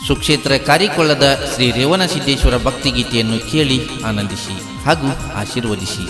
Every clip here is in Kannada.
ಸುಕ್ಷೇತ್ರ ಕಾರಿಕೊಳ್ಳದ ಶ್ರೀ ರೇವಣಸಿದ್ದೇಶ್ವರ ಭಕ್ತಿಗೀತೆಯನ್ನು ಕೇಳಿ ಆನಂದಿಸಿ ಹಾಗೂ ಆಶೀರ್ವದಿಸಿ.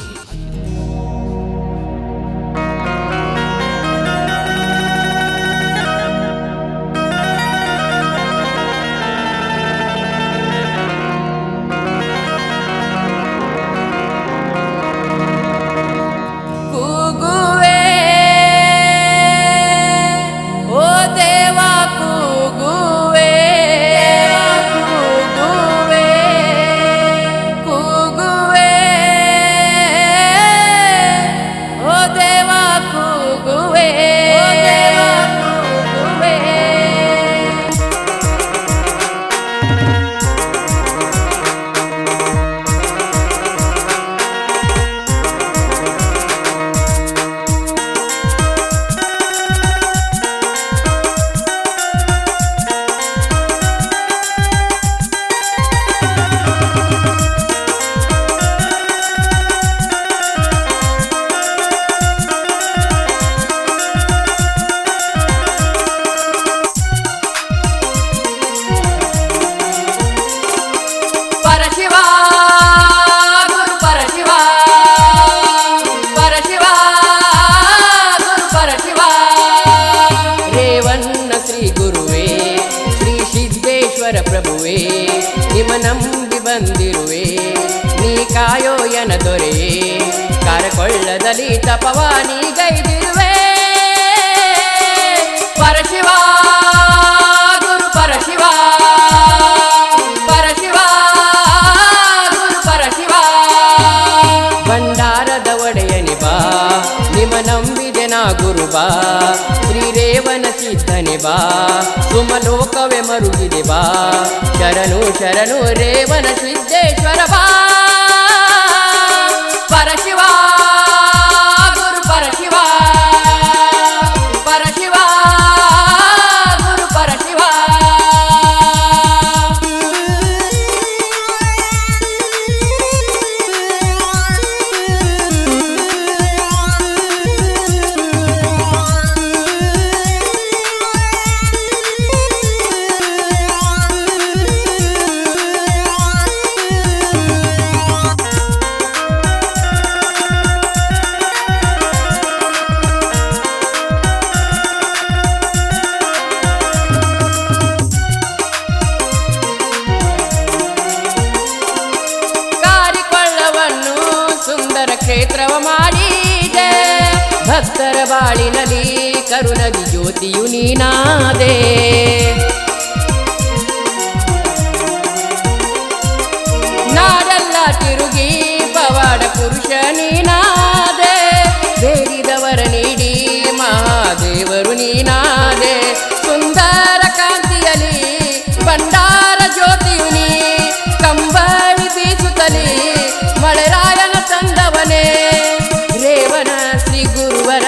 ಪ್ರಭುವೇ ನಿಮ್ಮ ನಂಬಿ ಬಂದಿರುವೆ, ನೀ ಕಾಯೋ ಎನ ದೊರೆಯೇ, ಕಾರಕೊಳ್ಳದಲ್ಲಿ ತಪವಾನಿ ಗೈದಿರುವೆ. ಪರಶಿವ ಗುರು ಪರಶಿವ, ಪರಶಿವ ಗುರು ಪರಶಿವ, ಭಂಡಾರದ ಒಡೆಯನಿ ಬಾ, ನಿಮ್ಮ ನಂಬಿದೆ ನಾ ಗುರು ಬಾ, ಶ್ರೀರೇವನ ಸಿದ್ಧನೆ ಬಾ, ಸುಮಲೋಕವೇ ಮರುಗಿದೆ ಬಾ, ಶರಣು ಶರಣು ರೇವನ ಸಿದ್ದೇಶ್ವರ ಬಾ. ಪರಶಿವ ಗುರು ಪರಶಿವ, ಪರಶಿವ ಗುರು ಪರಶಿವ. ಕ್ಷೇತ್ರವ ಮಾಡಿದೆ ಭಕ್ತರ ಬಾಳಿನಲ್ಲಿ ಕರುಣದಿ ಜ್ಯೋತಿಯು ನೀನಾದೆ, ನಾಡೆಲ್ಲ ತಿರುಗಿ ಪವಾಡ ಪುರುಷ ನೀನಾದೆ, ಬೇಡಿದವರ ನೀಡಿ ಮಹಾದೇವರು ನೀನಾದೆ, ಸುಂದರ ಕಾಂತಿಯಲಿ ಭಂಡಾರ ಜ್ಯೋತಿಯು ನೀ, ಕಂಬಳಿ ಬೀಸುತ್ತಲಿ ಮಳೆರಾಯನ ತಂದವನೇ, ರೇವನ ಶ್ರೀ ಗುರುವರ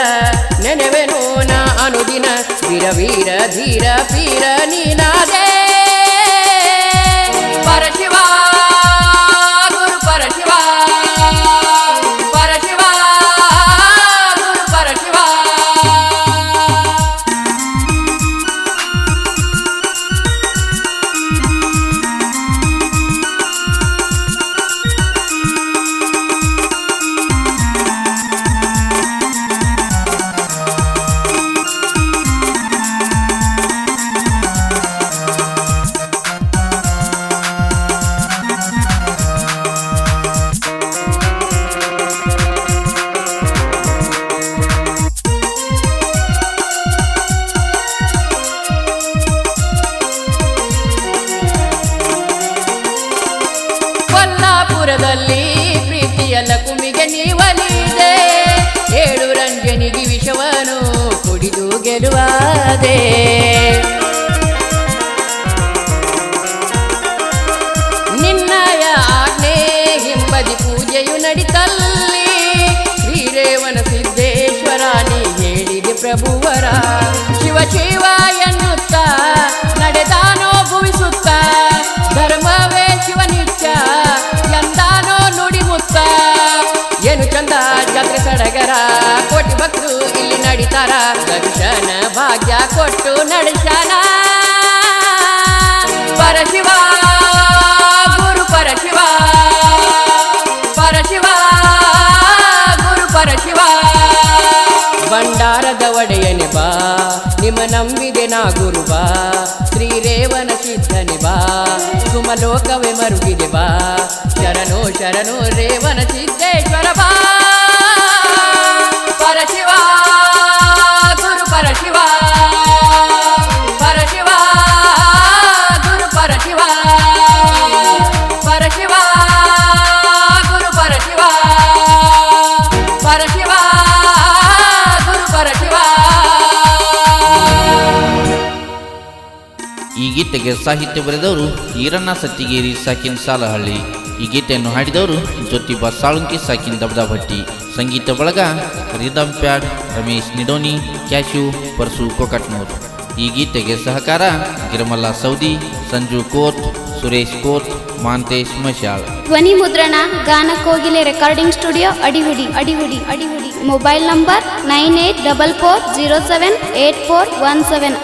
ನೆನೆವೆನೋ ನಾ ಅನುದಿನ, ವೀರ ವೀರ ಧೀರ ಪೀರ ನೀನಾದೆ. ಪರಶಿವ ಗುರು ಪರಶಿವ, ಪರಶಿವ ಗುರು ಪರಶಿವ. ಕೊಲ್ಲಾಪುರದಲ್ಲಿ ಪ್ರೀತಿಯ ಲಕುಮಿಗೆ ನೀವಲಿದೆ, ಏಳು ರಂಜನಿಗೆ ವಿಷವನು ಕುಡಿದು ಗೆಲುವಾದೆ, ನಿನ್ನಯ ಆಜ್ಞೆ ಹಿಂಬದಿ ಪೂಜೆಯು ನಡಿತಲ್ಲಿ, ಶ್ರೀರೇವನ ಸಿದ್ದೇಶ್ವರ ನೀ ಹೇಳಿದೆ ಪ್ರಭುವರ, ಶಿವ ಶಿವ ಎನ್ನುತ್ತ ನಡೆದಾನೋ ಭುವಿಸುತ್ತ, ಧರ್ಮವೇ ಶಿವನಿಚ್ಛ ಎಂದಾನೋ ನುಡಿ ಮುತ್ತ, ಏನು ಚಂದ ಜಾತ್ರೆ ಸಡಗರ, ಕೋಟಿ ಭಕ್ತರು ಇಲ್ಲಿ ನಡಿತಾರ, ದರ್ಶನ ಭಾಗ್ಯ ಕೊಟ್ಟು ನಡೆಸನ. ಪರಶಿವ ಗುರು ಪರಶಿವ ಪರಶಿವ ಗುರು ಪರಶಿವ ಭಂಡಾರದ ಒಡೆಯನೆ ಬಾ ನಿಮ್ಮ ನಂಬಿದೆ ನಾ ಗುರು ಬಾ ಶ್ರೀರೇವನ ಸಿದ್ಧನೆ ಬಾ ಸುಮಲೋಕವೇ ಮರುಗಿದೆ ಬಾ ಶರಣು ಶರಣು ರೇವನ ಸಿದ್ದೇಶ್ವರ ಬಾ ಪರಶಿವ ಗುರು ಪರಶಿವ ಪರಶಿವ ಗುರು ಪರಶಿವ ಪರಶಿವ ಗುರು ಪರಶಿವ ಪರಶಿವ ಗುರು ಪರಶಿವ. ಈ ಗೀತೆಗೆ ಸಾಹಿತ್ಯ ಬರೆದವರು ಈರಣ್ಣ ಸತ್ತಿಗೇರಿ ಸಾಕಿನ್ ಸಾಲಹಳ್ಳಿ. ಈ ಗೀತೆಯನ್ನು ಹಾಡಿದವರು ಜ್ಯೋತಿಬಾ ಸಾಳುಂಕಿ ಸಾಕಿನ್ ದಬದಾಭಟ್ಟಿ. ಸಂಗೀತ ಬಳಗ ರಿದಮ್ ಪ್ಯಾಡ್ ರಮೇಶ್ ನಿಡೋನಿ, ಕ್ಯಾಶ್ಯೂ ಪರ್ಸು ಕೊಕಟ್ನೂರ್. ಈ ಗೀತೆಗೆ ಸಹಕಾರ ಗಿರಮಲ್ಲ ಸೌದಿ, ಸಂಜು ಕೋಟ್, ಸುರೇಶ್ ಕೋಟ್, ಮಾಂತೇಶ್ ಮಶಾಳ್. ಧ್ವನಿ ಮುದ್ರಣ Gana Kogile recording studio Adihudi Adihudi Adihudi. Mobile number 9844078417.